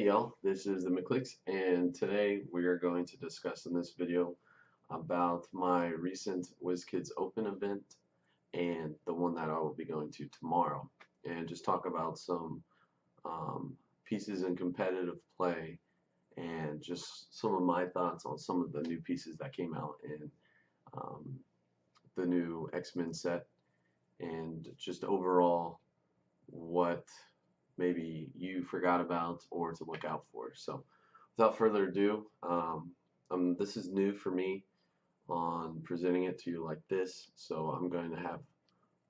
y'all, this is the McClix, and today we are going to discuss in this video about my recent Wizkids Open event and the one that I will be going to tomorrow, and just talk about some um, pieces in competitive play and just some of my thoughts on some of the new pieces that came out in um, the new X-Men set, and just overall what maybe you forgot about or to look out for. So without further ado, this is new for me on presenting it to you like this. So I'm going to have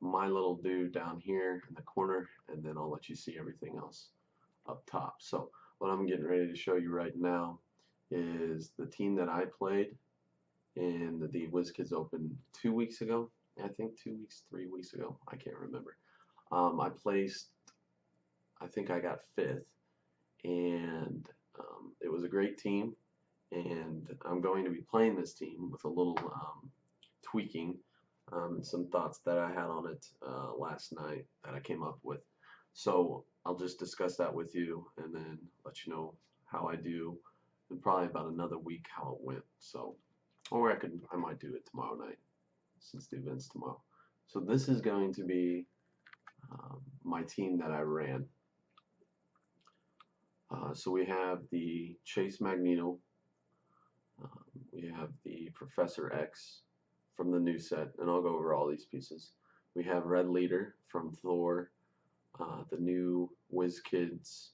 my little dude down here in the corner, and then I'll let you see everything else up top. So what I'm getting ready to show you right now is the team that I played in the WizKids Open 2 weeks ago. I think 2 weeks, 3 weeks ago. I can't remember. I placed, I think I got 5th, and it was a great team, and I'm going to be playing this team with a little tweaking, some thoughts that I had on it last night that I came up with. So I'll just discuss that with you and then let you know how I do in probably about another week how it went. So, or I might do it tomorrow night since the event's tomorrow. So this is going to be my team that I ran. So we have the Chase Magneto, we have the Professor X from the new set, and I'll go over all these pieces. We have Red Leader from Thor, the new Wizkids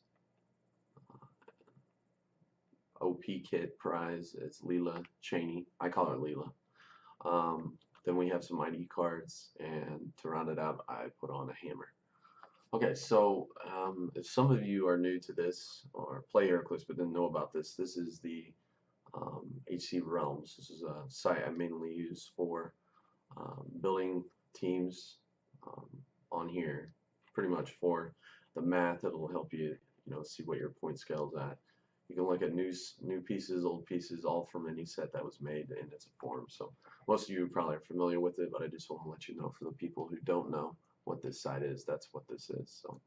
OP kit prize. It's Leela Cheney. I call her Leela. Then we have some ID cards, and to round it out, I put on a hammer. Okay, so if some of you are new to this or play HeroClix but didn't know about this, this is the HC Realms. This is a site I mainly use for building teams on here, pretty much for the math. It'll help you, see what your point scale's at. You can look at new pieces, old pieces, all from any set that was made in its form. So most of you probably are familiar with it, but I just want to let you know for the people who don't know what this site is, that's what this is. So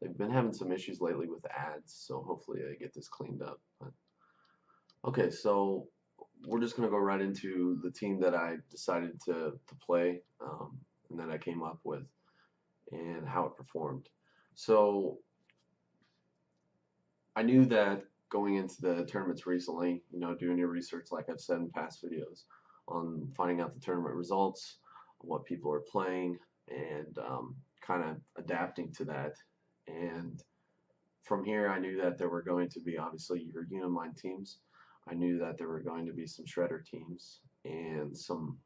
they've been having some issues lately with ads, so hopefully they get this cleaned up. But okay, so we're just gonna go right into the team that I decided to play, and that I came up with and how it performed. So I knew that going into the tournaments recently, doing your research like I've said in past videos on finding out the tournament results, what people are playing, and kind of adapting to that. And from here, I knew that there were going to be obviously your Unimind teams. I knew that there were going to be some Shredder teams and some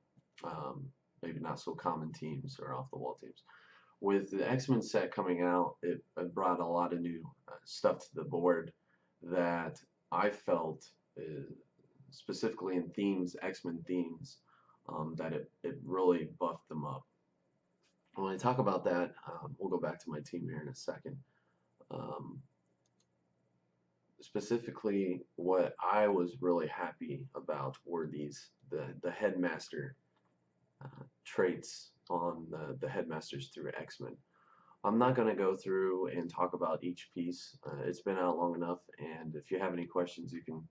maybe not so common teams or off the wall teams. With the X-Men set coming out, it brought a lot of new stuff to the board that I felt, specifically in themes, X-Men themes, that it really buffed them up. When I talk about that, we'll go back to my team here in a second. Specifically, what I was really happy about were the headmaster traits on the headmasters through X-Men. I'm not going to go through and talk about each piece. It's been out long enough, and if you have any questions, you can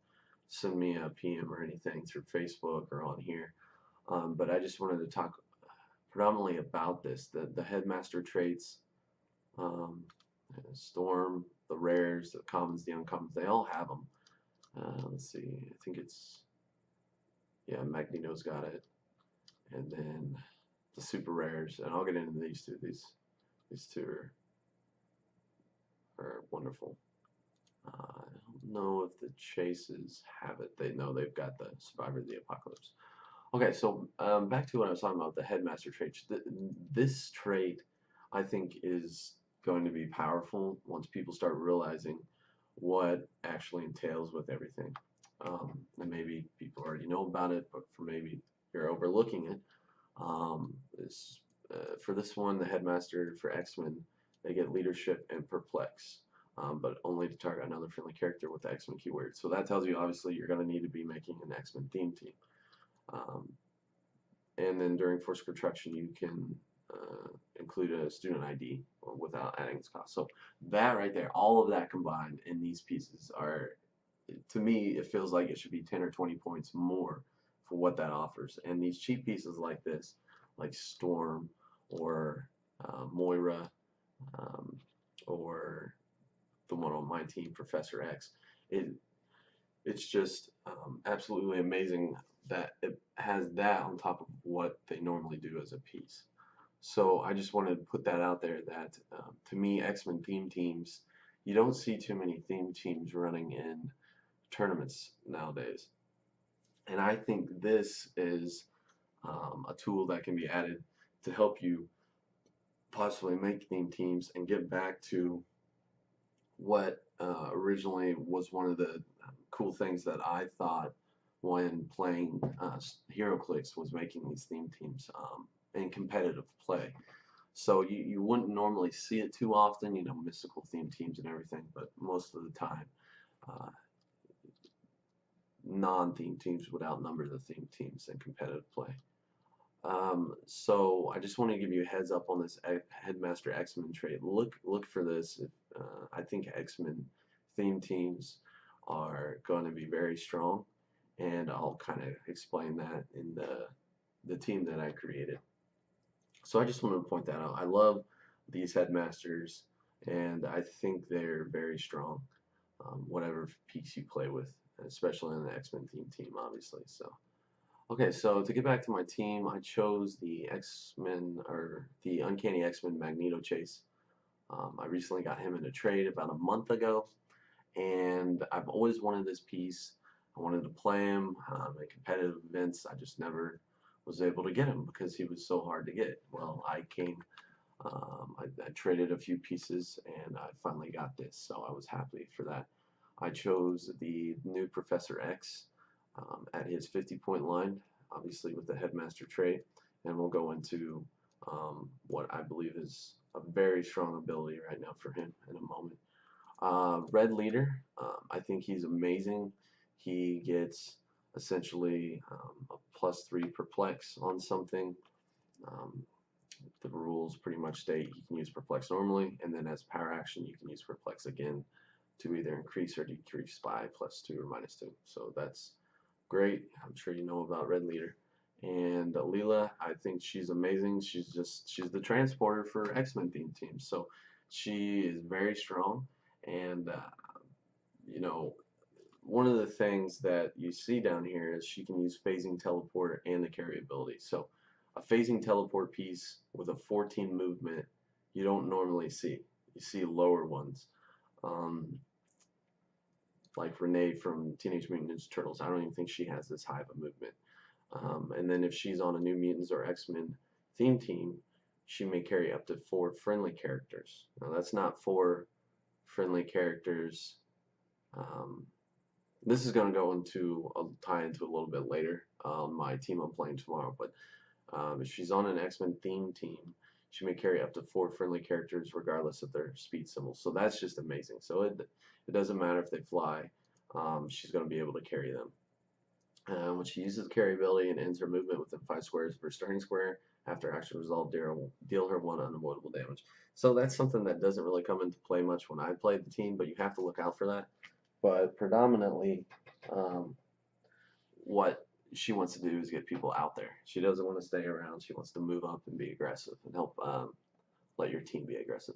send me a PM or anything through Facebook or on here. But I just wanted to talk predominantly about this, the headmaster traits, Storm, the rares, the commons, the uncommons, they all have them. Let's see, I think it's, yeah, Magneto's got it. And then the super rares, and I'll get into these two. These two are wonderful. I don't know if the Chases have it. They know they've got the Survivor of the Apocalypse. Okay, so back to what I was talking about, the headmaster trait. This trait, I think, is going to be powerful once people start realizing what actually entails with everything. And maybe people already know about it, but for maybe you're overlooking it. For this one, the headmaster for X-Men, they get leadership and perplex, but only to target another friendly character with the X-Men keyword. So that tells you obviously you're going to need to be making an X-Men theme team. And then during force construction, you can include a student ID without adding its cost. So that right there, all of that combined in these pieces are, to me, it feels like it should be 10 or 20 points more for what that offers. And these cheap pieces like this, like Storm or Moira, um, or the one on my team, Professor X, it it's just absolutely amazing that it has that on top of what they normally do as a piece. So I just wanted to put that out there that to me, X-Men theme teams, you don't see too many theme teams running in tournaments nowadays. And I think this is a tool that can be added to help you possibly make theme teams and get back to what originally was one of the cool things that I thought when playing HeroClix was making these theme teams in competitive play. So you wouldn't normally see it too often, you know, mystical theme teams and everything, but most of the time, uh, non-theme teams would outnumber the theme teams in competitive play. So I just want to give you a heads up on this Headmaster X-Men trait. Look for this. I think X-Men theme teams are going to be very strong, and I'll kind of explain that in the team that I created. So I just wanted to point that out. I love these Headmasters, and I think they're very strong, whatever piece you play with, especially in the X-Men theme team, obviously. So. Okay, so to get back to my team, I chose the X-Men, or the Uncanny X-Men Magneto Chase. I recently got him in a trade about a month ago, and I've always wanted this piece. I wanted to play him at competitive events. I just never was able to get him because he was so hard to get. Well, I traded a few pieces, and I finally got this, so I was happy for that. I chose the new Professor X at his 50-point line, obviously with the Headmaster trait, and we'll go into what I believe is a very strong ability right now for him in a moment. Red Leader, I think he's amazing. He gets essentially a +3 perplex on something. Um, the rules pretty much state he can use perplex normally, and then as power action you can use perplex again to either increase or decrease by +2 or -2. So that's great. I'm sure you know about Red Leader. And Leela, I think she's amazing. She's the transporter for X-Men theme teams. So she is very strong. And you know, one of the things that you see down here is she can use phasing teleport and the carry ability. So a phasing teleport piece with a 14 movement you don't normally see. You see lower ones. Um, like Renee from Teenage Mutant Ninja Turtles. I don't even think she has this high of a movement. And then if she's on a New Mutants or X-Men theme team, she may carry up to 4 friendly characters. Now that's not 4 friendly characters. This is going to go into, I'll tie into a little bit later on my team I'm playing tomorrow, but if she's on an X-Men theme team, she may carry up to 4 friendly characters regardless of their speed symbols. So that's just amazing. So it doesn't matter if they fly, she's going to be able to carry them. When she uses the carry ability and ends her movement within 5 squares of her starting square, after action resolve, deal her 1 unavoidable damage. So that's something that doesn't really come into play much when I play the team, but you have to look out for that. But predominantly, what she wants to do is get people out there. She doesn't want to stay around. She wants to move up and be aggressive and help let your team be aggressive.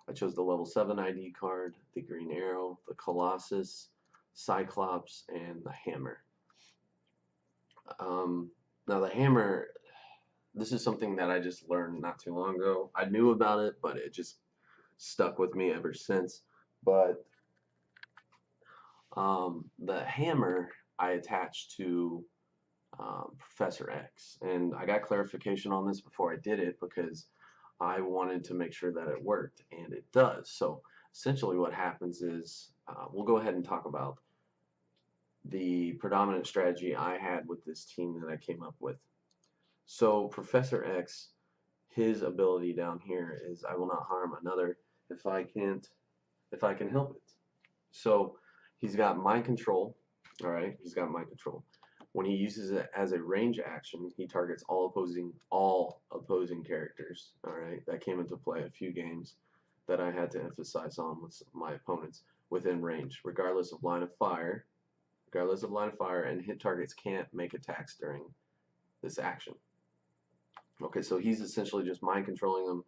I chose the level 7 ID card, the Green Arrow, the Colossus, Cyclops, and the Hammer. Now the Hammer, this is something that I just learned not too long ago. I knew about it, but it just stuck with me ever since. But the Hammer I attached to Professor X, and I got clarification on this before I did it because I wanted to make sure that it worked, and it does. So essentially what happens is we'll go ahead and talk about the predominant strategy I had with this team that I came up with. So Professor X, his ability down here is I will not harm another if I can help it. So he's got mind control. All right, he's got mind control. When he uses it as a range action, he targets all opposing characters. All right, that came into play a few games that I had to emphasize on with my opponents within range, regardless of line of fire. Regardless of line of fire, and hit targets can't make attacks during this action. Okay, so he's essentially just mind controlling them.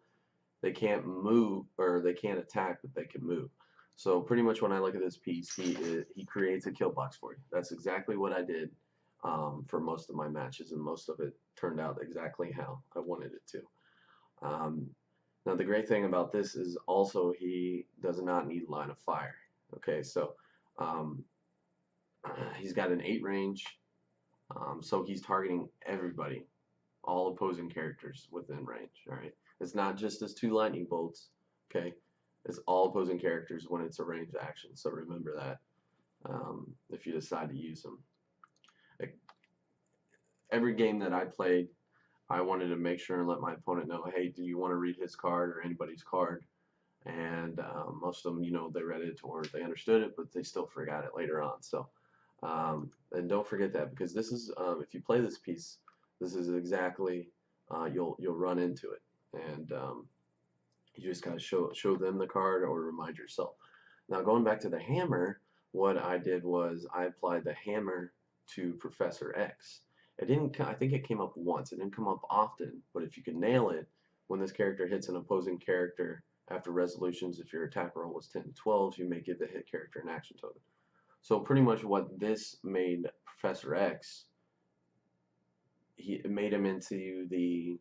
They can't move, or they can't attack, but they can move. So pretty much when I look at this piece, he creates a kill box for you. That's exactly what I did for most of my matches, and most of it turned out exactly how I wanted it to. Now the great thing about this is also he does not need line of fire. Okay, so he's got an 8 range, so he's targeting everybody, all opposing characters within range. All right, it's not just his 2 lightning bolts. Okay, it's all opposing characters when it's a ranged action. So remember that if you decide to use them. Every game that I played, I wanted to make sure and let my opponent know, hey, do you want to read his card or anybody's card? And most of them, you know, they read it or they understood it, but they still forgot it later on. So, and don't forget that, because this is, if you play this piece, this is exactly, you'll run into it. And you just gotta show them the card or remind yourself. Now going back to the hammer, what I did was I applied the hammer to Professor X. It didn't. I think it came up once. It didn't come up often, but if you can nail it, when this character hits an opposing character after resolutions, if your attack roll was 10 to 12, you may give the hit character an action token. So pretty much what this made Professor X, it made him into the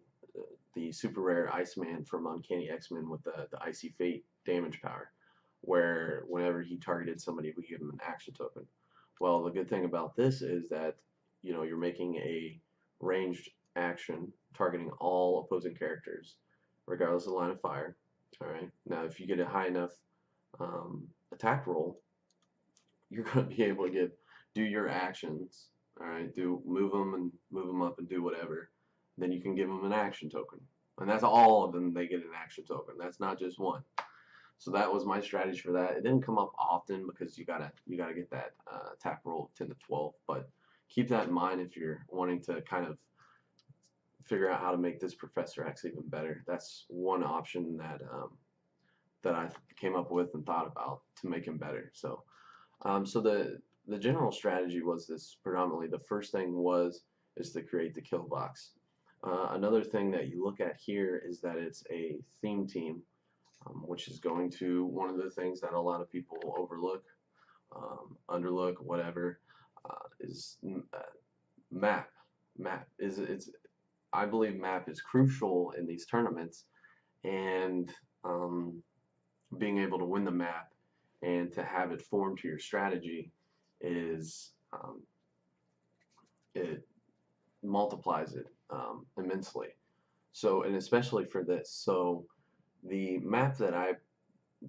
super rare Iceman from Uncanny X-Men with the Icy Fate damage power, where whenever he targeted somebody, we give him an action token. Well, the good thing about this is that, you know, you're making a ranged action targeting all opposing characters, regardless of line of fire. All right. Now, if you get a high enough attack roll, you're going to be able to do your actions. All right. Move them up and do whatever. Then you can give them an action token, and that's all of them. They get an action token. That's not just one. So that was my strategy for that. It didn't come up often because you gotta get that attack roll of 10 to 12. But keep that in mind if you're wanting to kind of figure out how to make this Professor X even better. That's one option that that I came up with and thought about to make him better. So so the general strategy was this predominantly. The first thing is to create the kill box. Another thing that you look at here is that it's a theme team. Which is going to one of the things that a lot of people overlook, underlook, whatever, is map. I believe map is crucial in these tournaments, and being able to win the map and to have it form to your strategy is it multiplies it immensely. So, and especially for this. So the map that I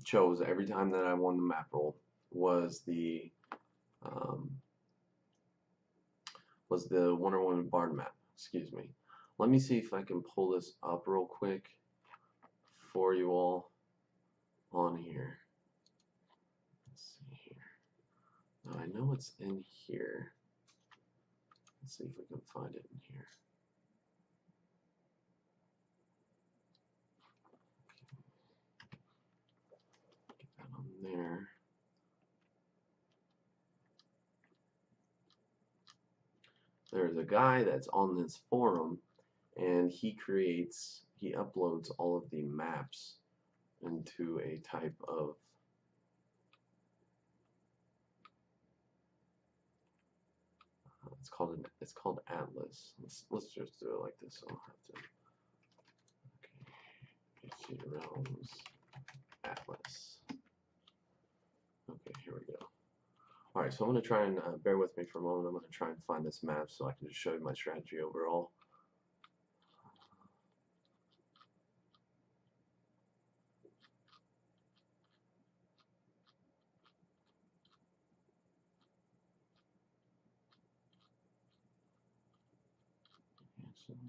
chose every time that I won the map roll was the Wonder Woman Barn map. Excuse me. Let me see if I can pull this up real quick for you all on here. Let's see here. Now I know it's in here. Let's see if we can find it in here. There. There's a guy that's on this forum, and he uploads all of the maps into a type of it's called Atlas. Let's just do it like this. I'll have to. Okay, PC Realms Atlas. Okay, here we go. Alright, so I'm going to try and bear with me for a moment. I'm going to try and find this map so I can just show you my strategy overall.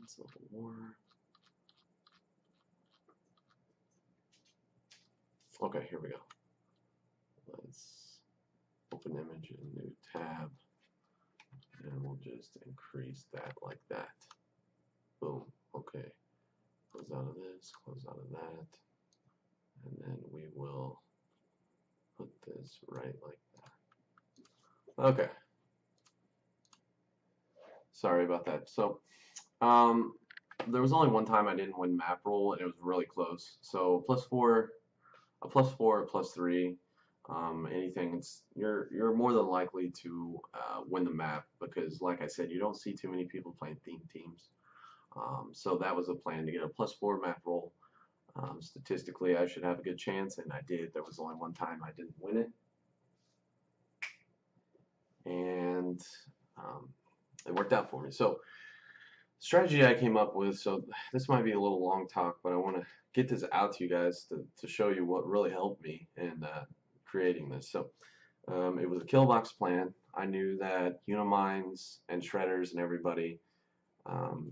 Civil War. Okay, here we go. Let's open image in a new tab, and we'll just increase that like that. Boom. Okay. Close out of this, close out of that, and then we will put this right like that. Okay. Sorry about that. So, there was only one time I didn't win map roll, and it was really close. So +4, a +4, +3, anything. You're more than likely to win the map because, like I said, you don't see too many people playing theme teams. So that was a plan to get a +4 map roll. Statistically, I should have a good chance, and I did. There was only one time I didn't win it, and it worked out for me. So strategy I came up with, so this might be a little long talk, but I want to get this out to you guys to show you what really helped me in creating this. So it was a kill box plan. I knew that Unimines and Shredders and everybody,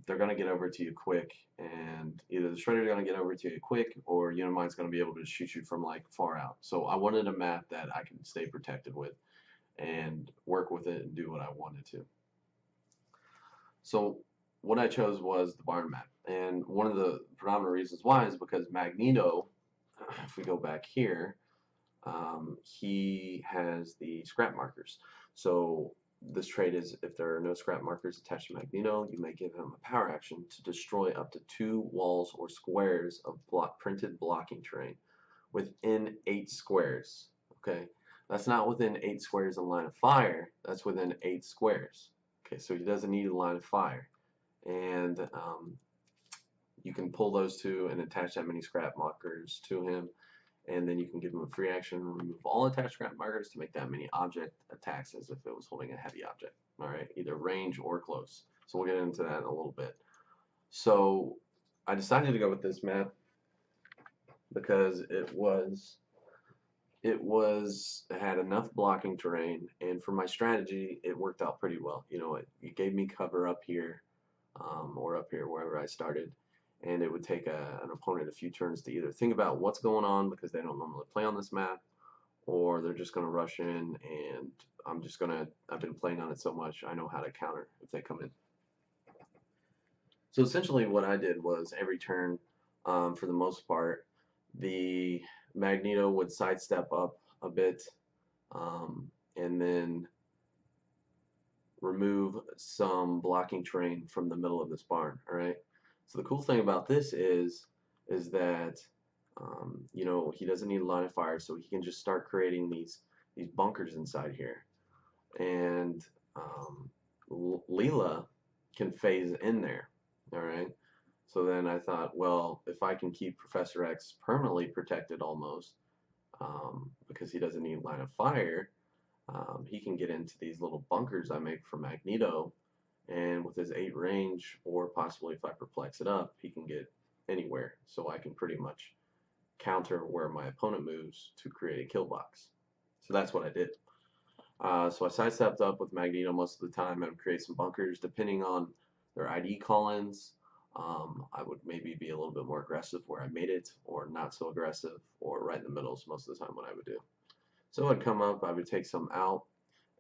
they're going to get over to you quick, and either the Shredder's going to get over to you quick or Unimine's going to be able to shoot you from like far out. So I wanted a map that I can stay protected with and work with it and do what I wanted to. So what I chose was the barn map, and one of the predominant reasons why is because Magneto, if we go back here, he has the scrap markers. So this trait is if there are no scrap markers attached to Magneto, you may give him a power action to destroy up to 2 walls or squares of printed blocking terrain within 8 squares. Okay, that's not within 8 squares in line of fire, that's within 8 squares. Okay, so he doesn't need a line of fire. And you can pull those two and attach that many scrap markers to him, and then you can give him a free action, remove all attached scrap markers to make that many object attacks as if it was holding a heavy object. Alright, either range or close. So we'll get into that in a little bit. So I decided to go with this map because it had enough blocking terrain, and for my strategy it worked out pretty well. You know, it gave me cover up here, or up here wherever I started, and it would take an opponent a few turns to either think about what's going on because they don't normally play on this map, or they're just going to rush in, and I've been playing on it so much I know how to counter if they come in. So essentially what I did was every turn, for the most part, the Magneto would sidestep up a bit, and then remove some blocking terrain from the middle of this barn. Alright, so the cool thing about this is that you know, he doesn't need a line of fire, so he can just start creating these bunkers inside here, and Leela can phase in there. Alright, so then I thought, well, if I can keep Professor X permanently protected almost, because he doesn't need line of fire, he can get into these little bunkers I make for Magneto, and with his 8 range, or possibly if I perplex it up, he can get anywhere. So I can pretty much counter where my opponent moves to create a kill box. So that's what I did. So I sidestepped up with Magneto most of the time and create some bunkers. Depending on their ID call-ins, I would maybe be a little bit more aggressive where I made it, or not so aggressive, or right in the middle is most of the time what I would do. So I'd come up, I would take some out,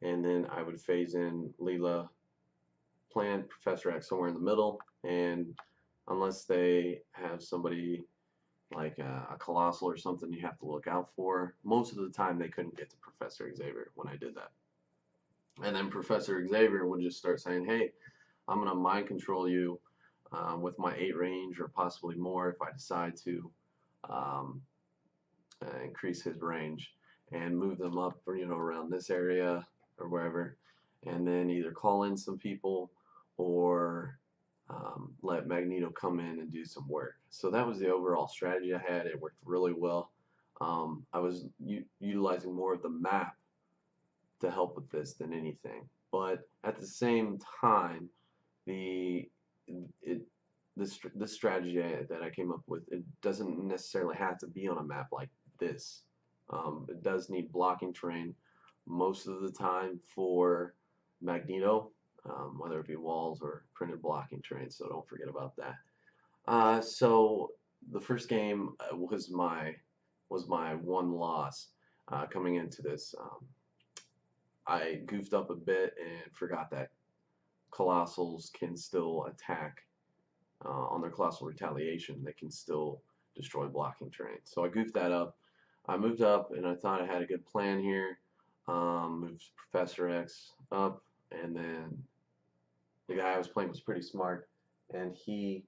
and then I would phase in Leela, plant Professor X somewhere in the middle, and unless they have somebody like a Colossal or something you have to look out for, most of the time they couldn't get to Professor Xavier when I did that. And then Professor Xavier would just start saying, hey, I'm going to mind control you with my 8 range, or possibly more if I decide to increase his range, and move them up, you know, around this area or wherever, and then either call in some people or let Magneto come in and do some work. So that was the overall strategy I had. It worked really well. I was utilizing more of the map to help with this than anything, but at the same time, this strategy that I came up with, it doesn't necessarily have to be on a map like this. It does need blocking terrain most of the time for Magneto, whether it be walls or printed blocking terrain, so don't forget about that. So the first game was my one loss coming into this. I goofed up a bit and forgot that Colossals can still attack on their Colossal Retaliation. They can still destroy blocking terrain. So I goofed that up. I moved up, and I thought I had a good plan here. Moved Professor X up, and then the guy I was playing was pretty smart, and he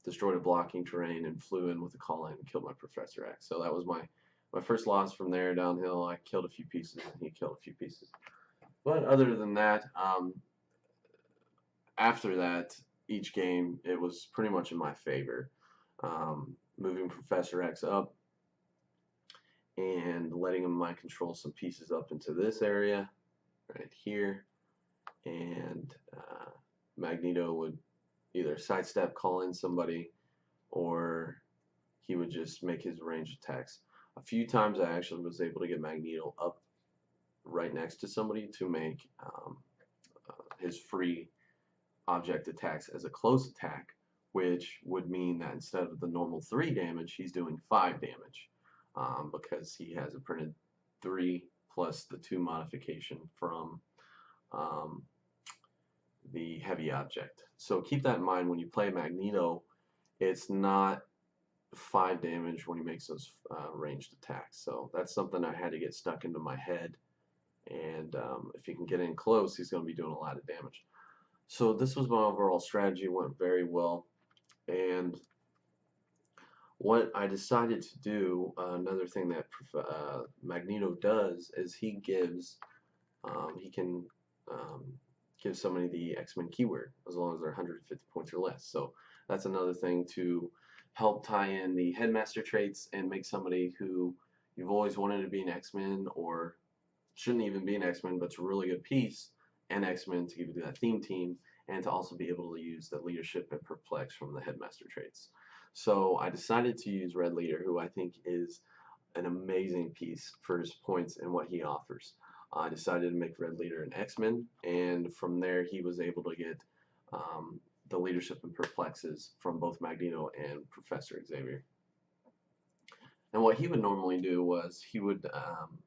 destroyed a blocking terrain and flew in with a call in and killed my Professor X. So that was my first loss from there downhill. I killed a few pieces, and he killed a few pieces. But other than that, after that, each game, it was pretty much in my favor. Moving Professor X up and letting him mind control some pieces up into this area right here, and Magneto would either sidestep, call in somebody, or he would just make his range attacks. A few times I actually was able to get Magneto up right next to somebody to make his free object attacks as a close attack, which would mean that instead of the normal 3 damage, he's doing 5 damage because he has a printed 3 plus the 2 modification from the heavy object. So keep that in mind when you play Magneto. It's not 5 damage when he makes those ranged attacks. So that's something I had to get stuck into my head. And if he can get in close, he's going to be doing a lot of damage. So this was my overall strategy. It went very well. And what I decided to do, another thing that Magneto does is he can give somebody the X-Men keyword as long as they're 150 points or less. So that's another thing to help tie in the headmaster traits and make somebody who you've always wanted to be an X-Men, or shouldn't even be an X-Men, but it's a really good piece, and X-Men to give you that theme team, and to also be able to use the leadership and perplex from the headmaster traits. So I decided to use Red Leader, who I think is an amazing piece for his points and what he offers. I decided to make Red Leader an X-Men, and from there he was able to get the leadership and perplexes from both Magneto and Professor Xavier. And what he would normally do was he would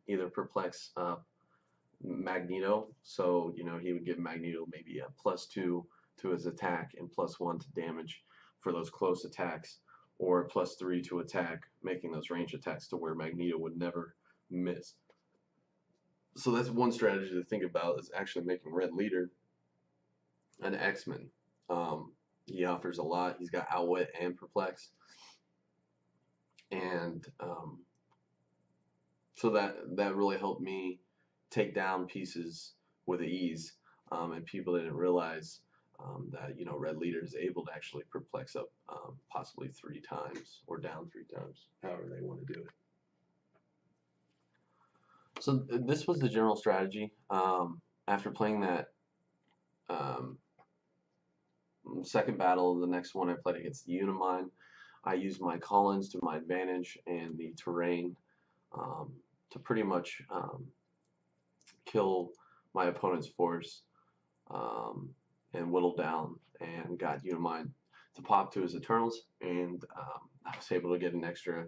either perplex Magneto, so he would give Magneto maybe a +2 to his attack and +1 to damage for those close attacks, or a +3 to attack, making those range attacks to where Magneto would never miss. So that's one strategy to think about, is actually making Red Leader an X-Men. He offers a lot. He's got Outwit and Perplex, and so that really helped me take down pieces with ease, and people didn't realize that Red Leader is able to actually perplex up possibly 3 times or down 3 times, however they want to do it. So this was the general strategy. After playing that second battle, the next one I played against the Unimind, I used my call-ins to my advantage and the terrain to pretty much kill my opponent's force and whittle down, and got Unimind to pop to his Eternals, and I was able to get an extra,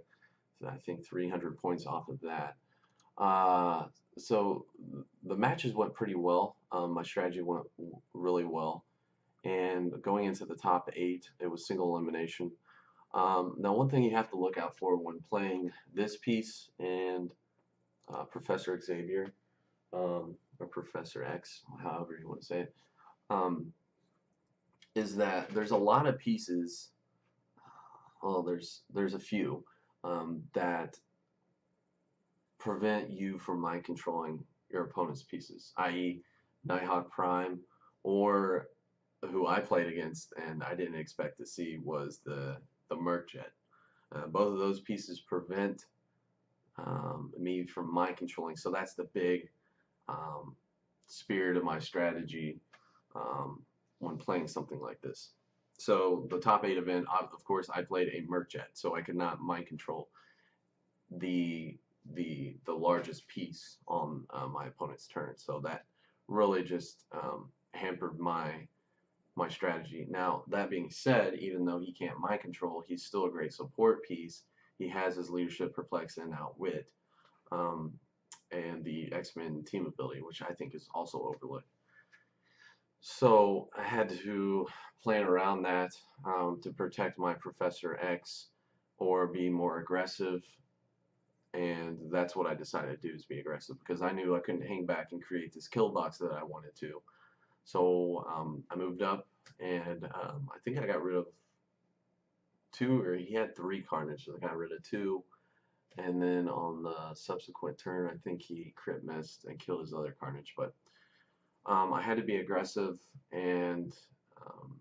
I think, 300 points off of that. So the matches went pretty well. My strategy went really well, and going into the top 8, it was single elimination. Now, one thing you have to look out for when playing this piece and Professor Xavier, or Professor X, however you want to say it, is that there's a lot of pieces. Well, there's a few that prevent you from mind controlling your opponent's pieces, i.e. Nighthawk Prime, or who I played against and I didn't expect to see was the Merc Jet. Both of those pieces prevent me from mind controlling, so that's the big spirit of my strategy when playing something like this. So the top 8 event, of course, I played a Merc Jet, so I could not mind control the largest piece on my opponent's turn. So that really just hampered my strategy. Now, that being said, even though he can't mind control, he's still a great support piece. He has his leadership, perplex, and outwit, and the X-Men team ability, which I think is also overlooked. So I had to plan around that to protect my Professor X or be more aggressive, and that's what I decided to do, is be aggressive, because I knew I couldn't hang back and create this kill box that I wanted to. So I moved up, and I think I got rid of two, or he had three Carnage, so I got rid of two. And then on the subsequent turn, I think he crit missed and killed his other Carnage. But I had to be aggressive, and um,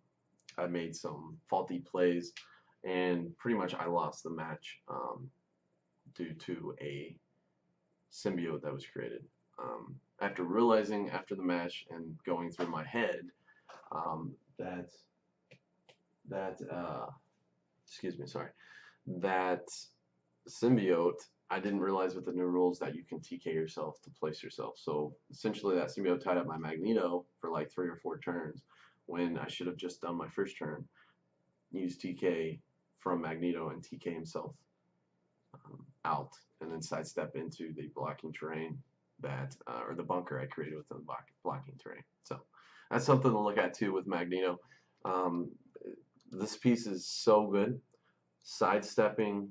I made some faulty plays, and pretty much I lost the match due to a symbiote that was created. After realizing after the match and going through my head um, that that excuse me, sorry, that symbiote, I didn't realize with the new rules that you can TK yourself to place yourself. So essentially that symbiote tied up my Magneto for like 3 or 4 turns when I should have just done my first turn, used TK from Magneto and TK himself out, and then sidestep into the blocking terrain that, or the bunker I created within the blocking terrain. So that's something to look at too with Magneto. Um, this piece is so good. Sidestepping,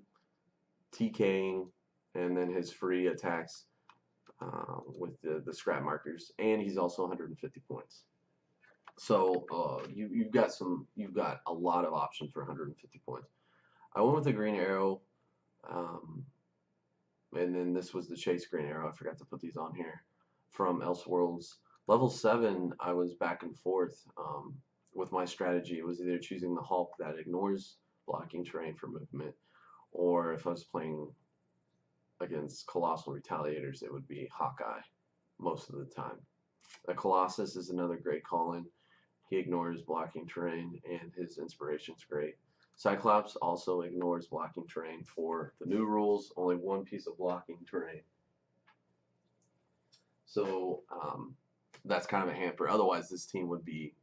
TKing, and then his free attacks with the scrap markers, and he's also 150 points. So you've got a lot of options for 150 points. I went with the green arrow, um, and then this was the chase green arrow. I forgot to put these on here from Elseworlds. Level 7, I was back and forth with my strategy. It was either choosing the Hulk that ignores blocking terrain for movement, or if I was playing against Colossal Retaliators, it would be Hawkeye most of the time. A Colossus is another great call-in. He ignores blocking terrain, and his inspiration's great. Cyclops also ignores blocking terrain for the new rules, only one piece of blocking terrain. So that's kind of a hamper. Otherwise, this team would be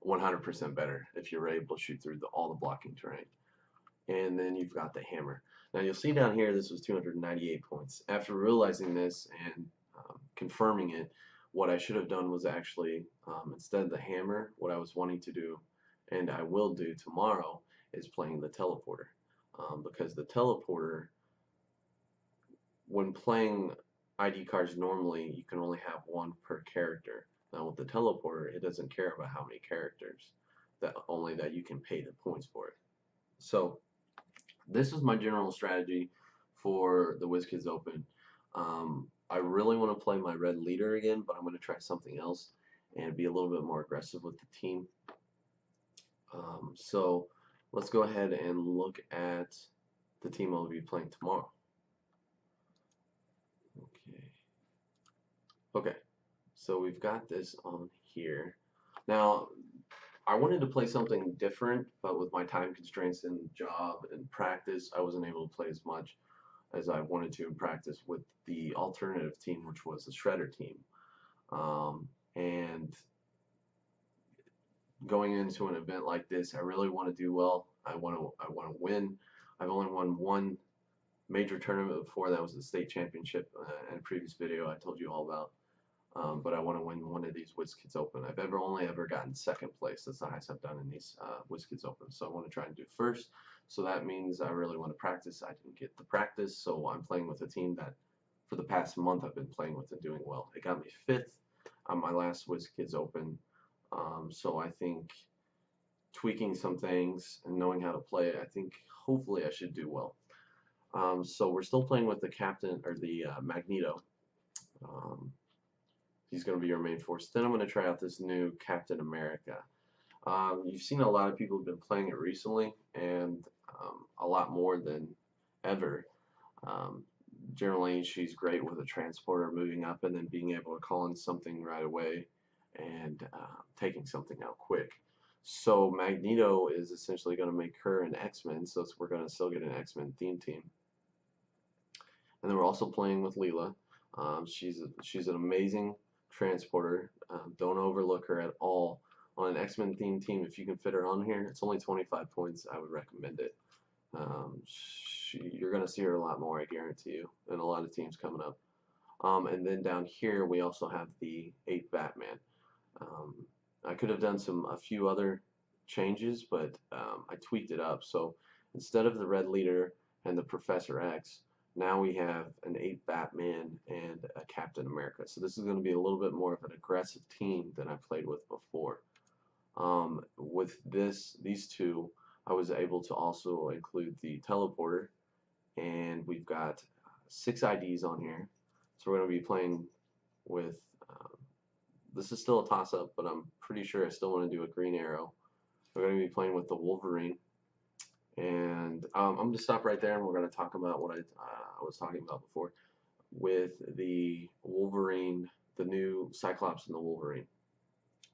100% better if you're able to shoot through all the blocking terrain. And then you've got the hammer. Now you'll see down here this was 298 points. After realizing this and confirming it, what I should have done was actually, instead of the hammer, what I was wanting to do, and I will do tomorrow, is playing the teleporter. Because the teleporter, when playing ID cards normally, you can only have one per character. Now with the teleporter, it doesn't care about how many characters, only that you can pay the points for it. So this is my general strategy for the Wizkids Open. I really want to play my red leader again, but I'm going to try something else and be a little bit more aggressive with the team. So let's go ahead and look at the team I'll be playing tomorrow. Okay, so we've got this on here. Now, I wanted to play something different, but with my time constraints and job and practice, I wasn't able to play as much as I wanted to in practice with the alternative team, which was the Shredder team. And going into an event like this, I really want to do well. I want to win. I've only won one major tournament before. That was the state championship in a previous video I told you all about. But I want to win one of these Wizkids Open. I've only ever gotten second place. That's the highest I've done in these Wizkids Open. So I want to try and do first. So that means I really want to practice. I didn't get the practice, so I'm playing with a team that for the past month I've been playing with and doing well. It got me 5th on my last Wizkids Open. So I think tweaking some things and knowing how to play it, I think hopefully I should do well. So we're still playing with the captain, or the Magneto. He's going to be our main force. Then I'm going to try out this new Captain America. You've seen a lot of people have been playing it recently, and a lot more than ever. Generally, she's great with a transporter moving up and then being able to call in something right away and taking something out quick. So Magneto is essentially going to make her an X-Men, so we're going to still get an X-Men theme team. And then we're also playing with Leela. She's an amazing transporter. Don't overlook her at all. On an X-Men themed team, if you can fit her on here, it's only 25 points. I would recommend it. You're going to see her a lot more, I guarantee you, and a lot of teams coming up. And then down here, we also have the 8th Batman. Um, I could have done a few other changes, but I tweaked it up. So instead of the Red Leader and the Professor X, now we have an 8 Batman and a Captain America. So this is going to be a little bit more of an aggressive team than I played with before. With these two, I was able to also include the teleporter, and we've got 6 IDs on here. So we're going to be playing with. This is still a toss-up, but I'm pretty sure I still want to do a Green Arrow. We're going to be playing with the Wolverine, and I'm going to stop right there, and we're going to talk about what I was talking about before with the Wolverine, the new Cyclops and the Wolverine.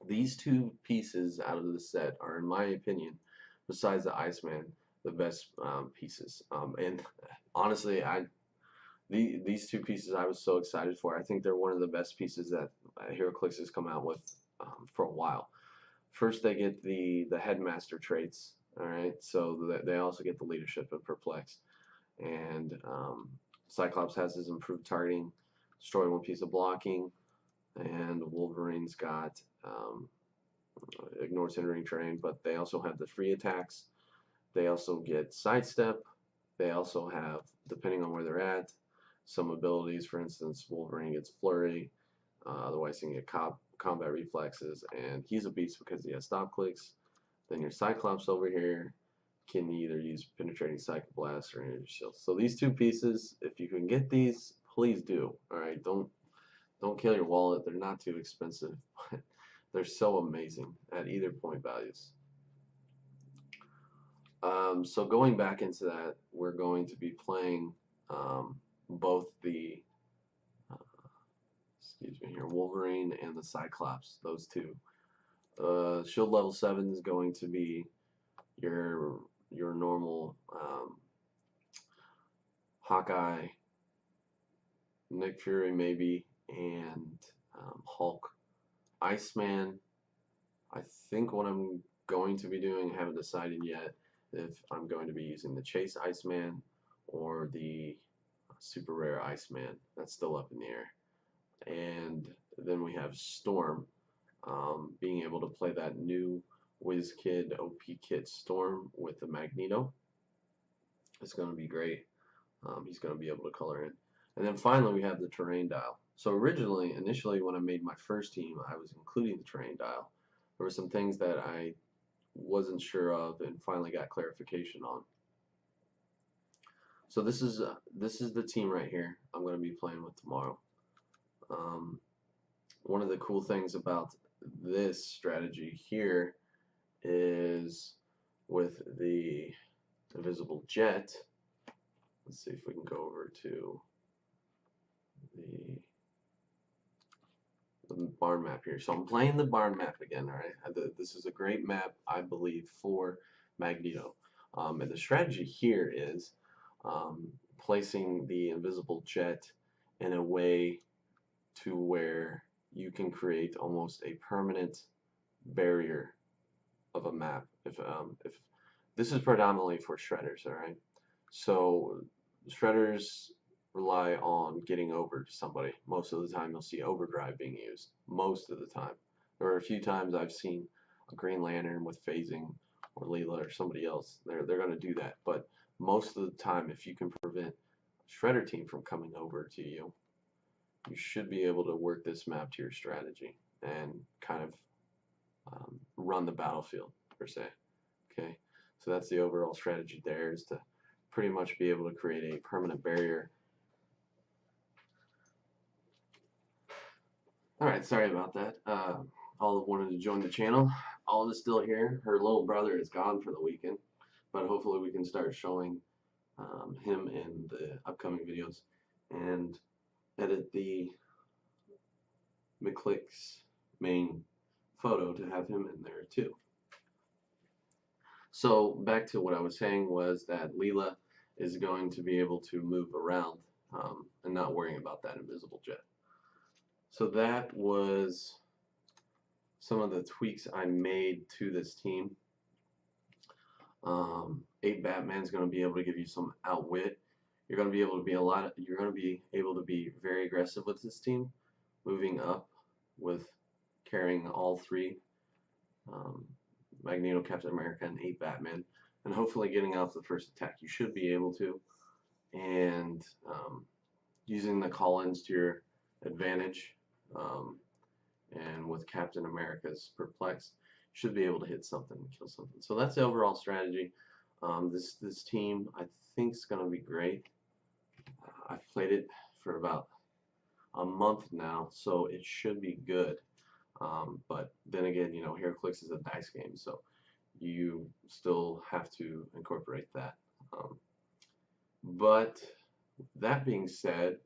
These two pieces out of the set are, in my opinion, besides the Iceman, the best pieces. And honestly, these two pieces I was so excited for. I think they're one of the best pieces that HeroClix has come out with for a while. First, they get the headmaster traits. All right, so they also get the leadership and perplex. And Cyclops has his improved targeting, destroy one piece of blocking, and Wolverine's got ignores hindering terrain, but they also have the free attacks. They also get sidestep. They also have, depending on where they're at, some abilities. For instance, Wolverine gets flurry, otherwise he can get combat reflexes, and he's a beast because he has stop clicks. Then your Cyclops over here can either use penetrating psychic blast or energy shield. So these two pieces, if you can get these, please do. All right, don't kill your wallet. They're not too expensive, but they're so amazing at either point values. So going back into that, we're going to be playing both the excuse me here, Wolverine and the Cyclops. Those two. Shield level 7 is going to be your normal Hawkeye, Nick Fury maybe, and Hulk. Iceman, I think what I'm going to be doing, I haven't decided yet if I'm going to be using the Chase Iceman or the super rare Iceman. That's still up in the air. And then we have Storm, being able to play that new Wizkid OP kit Storm with the Magneto. It's going to be great. He's going to be able to color in. And then finally we have the terrain dial. So initially when I made my first team, I was including the terrain dial. There were some things that I wasn't sure of and finally got clarification on. So this is the team right here I'm going to be playing with tomorrow. One of the cool things about this strategy here is with the invisible jet. Let's see if we can go over to the barn map here. So I'm playing the barn map again. All right, this is a great map, I believe, for Magneto. And the strategy here is placing the invisible jet in a way to where you can create almost a permanent barrier of a map. If this is predominantly for shredders, all right. So shredders rely on getting over to somebody. Most of the time you'll see overdrive being used. Most of the time. There are a few times I've seen a Green Lantern with phasing or Leela or somebody else. They're going to do that. But most of the time, if you can prevent a shredder team from coming over to you, you should be able to work this map to your strategy and kind of run the battlefield per se. Okay, so that's the overall strategy there, is to pretty much be able to create a permanent barrier. Alright, sorry about that. Olive wanted to join the channel. Olive is still here. Her little brother is gone for the weekend, but hopefully we can start showing him in the upcoming videos and edit the McClix main photo to have him in there too. So back to what I was saying was that Leela is going to be able to move around and not worrying about that invisible jet. So that was some of the tweaks I made to this team. 8 Batman's going to be able to give you some outwit. You're going to be able to be you're going to be able to be very aggressive with this team, moving up with carrying all three, um, Magneto, Captain America, and 8 Batman, and hopefully getting out the first attack. You should be able to, and using the call-ins to your advantage, um, and with Captain America's perplex, you should be able to hit something and kill something. So that's the overall strategy. This team I think is going to be great. I've played it for about a month now, so it should be good. But then again, you know, HeroClix is a dice game, so you still have to incorporate that. But that being said,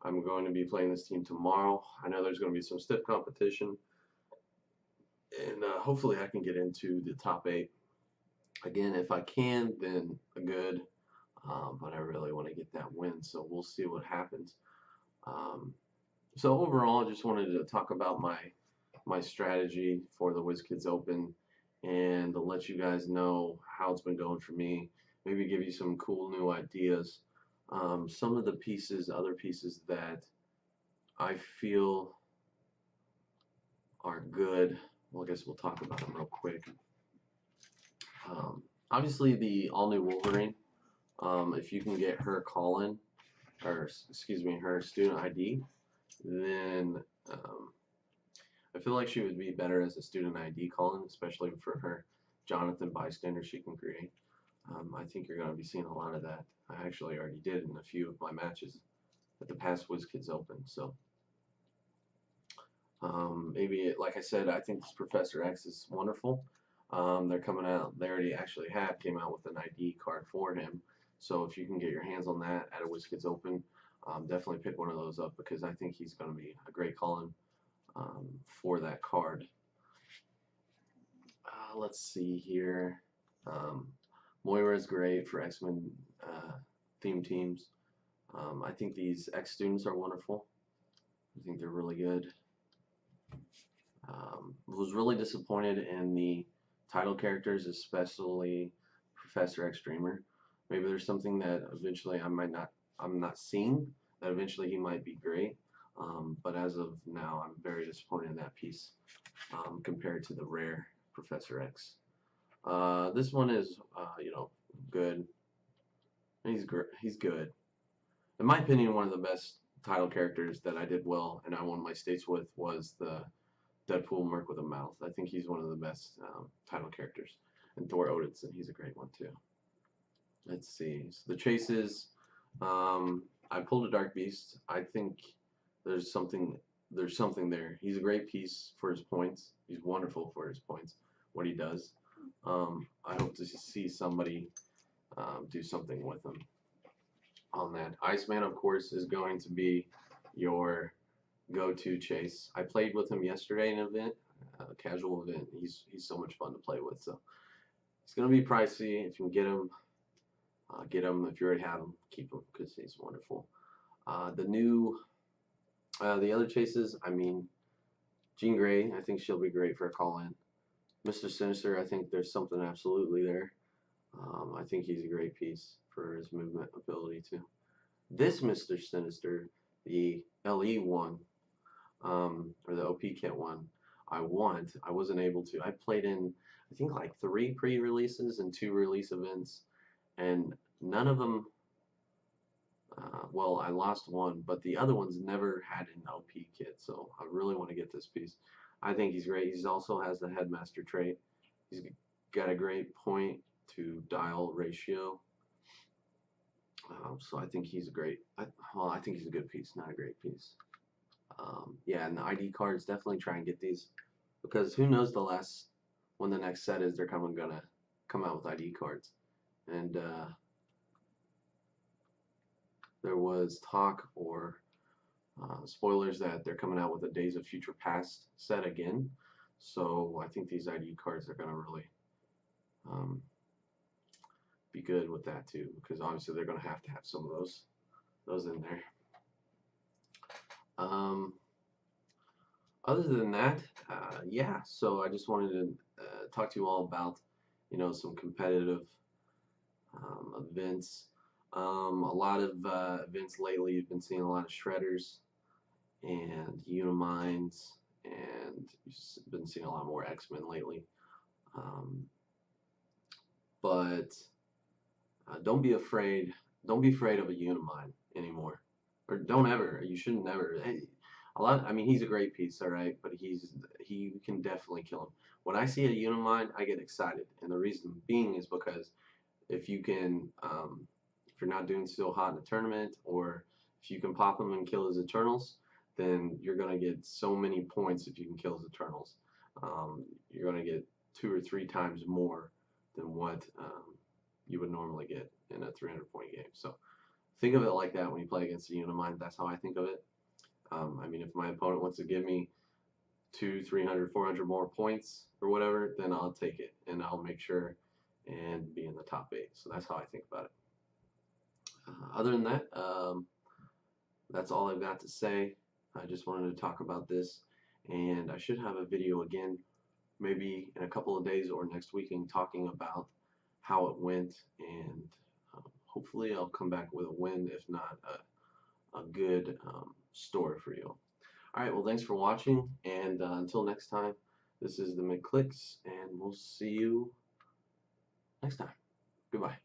I'm going to be playing this team tomorrow. I know there's going to be some stiff competition, and hopefully I can get into the top 8. Again, if I can, then good. But I really want to get that win, so we'll see what happens. So overall, I just wanted to talk about my strategy for the Wizkids Open and to let you guys know how it's been going for me. Maybe give you some cool new ideas. Some of the pieces, other pieces that I feel are good. Well, I guess we'll talk about them real quick. Obviously, the all-new Wolverine. If you can get her call-in, or excuse me, her student ID, then I feel like she would be better as a student ID call-in, especially for her Jonathan bystander she can create. I think you're going to be seeing a lot of that. I actually already did in a few of my matches at the past WizKids Open. So maybe, like I said, I think this Professor X is wonderful. They're coming out. They already actually came out with an ID card for him. So if you can get your hands on that at a WizKids Open, definitely pick one of those up because I think he's going to be a great call-in for that card. Let's see here. Moira is great for X-Men theme teams. I think these X students are wonderful. I think they're really good. Was really disappointed in the title characters, especially Professor X Dreamer. Maybe there's something that eventually I'm not seeing that eventually he might be great. But as of now, I'm very disappointed in that piece compared to the rare Professor X. This one is, you know, good. He's good. In my opinion, one of the best title characters that I did well and I won my states with was the Deadpool Merc with a Mouth. I think he's one of the best title characters. And Thor Odinson, he's a great one too. Let's see. So the chases, I pulled a Dark Beast. I think there's something there. He's a great piece for his points. He's wonderful for his points, what he does. I hope to see somebody do something with him on that. Iceman, of course, is going to be your go-to chase. I played with him yesterday in an event, a casual event. He's so much fun to play with. So it's going to be pricey. If you can get him, get him. If you already have him, keep him because he's wonderful. The other chases, I mean, Jean Grey, I think she'll be great for a call-in. Mr. Sinister, I think there's something absolutely there. I think he's a great piece for his movement ability too. This Mr. Sinister, the LE one, or the OP kit one, I wasn't able to. I played in, I think, like 3 pre-releases and 2 release events, and none of them, well, I lost one, but the other ones never had an OP kit, so I really want to get this piece. I think he's great. He also has the Headmaster trait. He's got a great point to dial ratio. So I think he's a great, well, I think he's a good piece, not a great piece. Yeah, and the ID cards, definitely try and get these, because who knows when the next set is they're gonna come out with ID cards. And there was talk or spoilers that they're coming out with a Days of Future Past set again. So I think these ID cards are gonna really be good with that too, because obviously they're gonna have to have some of those in there. Other than that, yeah, so I just wanted to talk to you all about, you know, some competitive events. A lot of events lately, you've been seeing a lot of shredders and unimines and, You've been seeing a lot more X-Men lately. But don't be afraid. Don't be afraid of a Unimind anymore, or don't ever. You shouldn't ever. Hey, I mean, he's a great piece, all right, but he can definitely kill him. When I see a Unimind, I get excited, and the reason being is because if you can, if you're not doing so hot in a tournament, or if you can pop him and kill his Eternals, then you're gonna get so many points if you can kill his Eternals. You're gonna get 2 or 3 times more than what you would normally get in a 300-point game. So think of it like that when you play against a Unimind. That's how I think of it. I mean, if my opponent wants to give me 200, 300, 400 more points or whatever, then I'll take it and I'll make sure and be in the top 8. So that's how I think about it. Other than that, that's all I've got to say. I just wanted to talk about this, and I should have a video again maybe in a couple of days or next weekend talking about how it went, and hopefully I'll come back with a win, if not a good story for you. Alright, well, thanks for watching, and until next time, this is the McClix, and we'll see you next time. Goodbye.